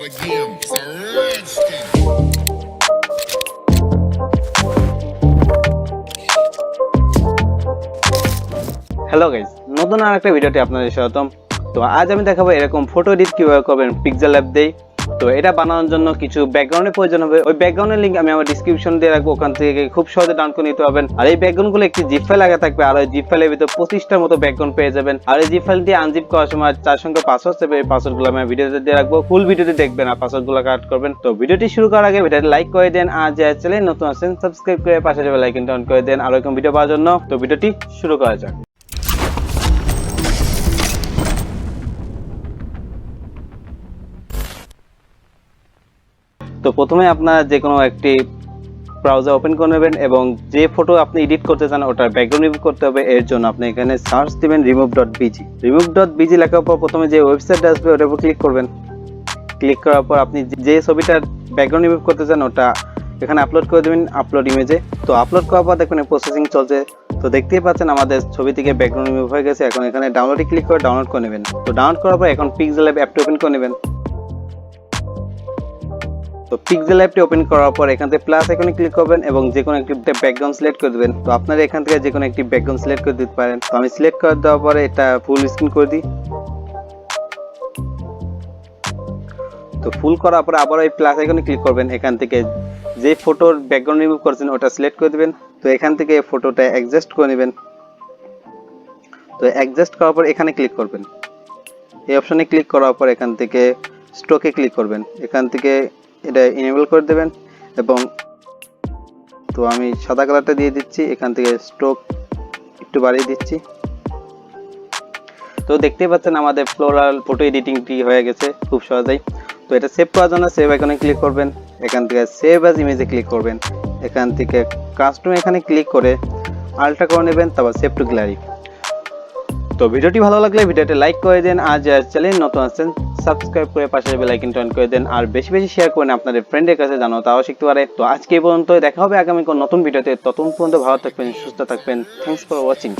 again for Redskin. Hello guys, নতুন আরেকটা ভিডিওতে আপনাদের স্বাগতম। তো আজ আমি দেখাবো এরকম ফটো এডিট কিভাবে করবেন পিক্সেলল্যাব দিয়ে। তো এটা বানানোর জন্য কিছু ব্যাকগ্রাউন্ডের প্রয়োজন হবে। ওই ব্যাকগ্রাউন্ডের লিংক আমি আমার ডেসক্রিপশন দিয়ে রাখবো, ওখান থেকে খুব সহজে ডাউনলোড করে নিতে পারবেন। আর এই ব্যাকগ্রাউন্ডগুলো একটি জিপ ফাইল লাগা থাকবে, আর ওই জিপ ফাইলের ভিতরে 25টার মতো ব্যাকগ্রাউন্ড পেয়ে যাবেন। আর এই জিপ ফাইল দিয়ে আনজিপ করার সময় 4 সংখ্যা পাসওয়ার্ড দেবে, এই পাসওয়ার্ডগুলো আমি ভিডিওতে দিয়ে রাখবো। ফুল ভিডিওতে দেখবেন আর পাসওয়ার্ডগুলো কাট করবেন। তো ভিডিওটি শুরু করার আগে ভিডিওটি লাইক করে দেন, আর যে চ্যানেল নতুন আছেন সাবস্ক্রাইব করে পাশে বেল আইকনটা অন করে দেন আর এরকম ভিডিও পাওয়ার জন্য। তো ভিডিওটি শুরু করা যাক। তো প্রথমে আপনারা যে কোনো একটি ব্রাউজার ওপেন করে নেবেন এবং যে ফটো আপনি এডিট করতে চান ওটার ব্যাকগ্রাউন্ড রিমুভ করতে হবে। এর জন্য আপনি এখানে সার্চ দিবেন remove.bg। remove.bg লেখার পর প্রথমে যে ওয়েবসাইটটা আসবে ওটার উপর ক্লিক করবেন। ক্লিক করার পর আপনি যে ছবিটার ব্যাকগ্রাউন্ড রিমুভ করতে চান ওটা এখানে আপলোড করে দেবেন আপলোড ইমেজে। তো আপলোড করার পর দেখবেন প্রসেসিং চলছে। তো দেখতেই পাচ্ছেন আমাদের ছবি থেকে ব্যাকগ্রাউন্ড রিমুভ হয়ে গেছে। এখন এখানে ডাউনলোডে ক্লিক করে ডাউনলোড করে নেবেন। তো ডাউনলোড করার পর এখন পিক্সেলল্যাব অ্যাপটি ওপেন করে নেবেন। তো পিক্সেলল্যাবটি ওপেন করার পর এখান থেকে প্লাস আইকনে ক্লিক করবেন এবং যে কোনো একটি ব্যাকগ্রাউন্ড সিলেক্ট করে দেবেন। তো আপনারা এখান থেকে যে কোনো একটি ব্যাকগ্রাউন্ড সিলেক্ট করে দিতে পারেন। তো আমি সিলেক্ট করে দেওয়ার পরে এটা ফুল স্ক্রিন করে দিই। তো ফুল করার পরে আবার ওই প্লাস আইকনে ক্লিক করবেন। এখান থেকে যে ফটোর ব্যাকগ্রাউন্ড রিমুভ করছেন ওটা সিলেক্ট করে দিবেন। তো এখান থেকে ফটোটা অ্যাডজাস্ট করে নেবেন। তো অ্যাডজাস্ট করার পর এখানে ক্লিক করবেন। এই অপশনে ক্লিক করার পর এখান থেকে স্ট্রোকে ক্লিক করবেন। এখান থেকে এটা এনেবল করে দেবেন এবং তো আমি সাদা কালারটা দিয়ে দিচ্ছি। এখান থেকে স্ট্রোক একটু বাড়িয়ে দিচ্ছি। তো দেখতেই পাচ্ছেন আমাদের ফ্লোরাল ফটো এডিটিংটি হয়ে গেছে খুব সহজেই। তো এটা সেভ করার জন্য সেভ আইকনে ক্লিক করবেন। এখান থেকে সেভ অ্যাজ ইমেজে ক্লিক করবেন। এখান থেকে কাস্টম এখানে ক্লিক করে আলট্রা করে নেবেন, তারপর সেভ টু গ্যালারি। তো ভিডিওটি ভালো লাগলে ভিডিওটি লাইক করে দেন, আর যারা চ্যানেল নতুন আছেন সাবস্ক্রাইব করে পাশের বেল আইকনটা অন করে দেন আর বেশি বেশি শেয়ার করেন আপনাদের ফ্রেন্ডের কাছে, জানো তাও শিখতে পারে। তো আজকে এই পর্যন্ত, দেখা হবে আগামী কোন নতুন ভিডিওতে। ততক্ষণ পর্যন্ত ভালো থাকবেন, সুস্থ থাকবেন। Thanks for watching.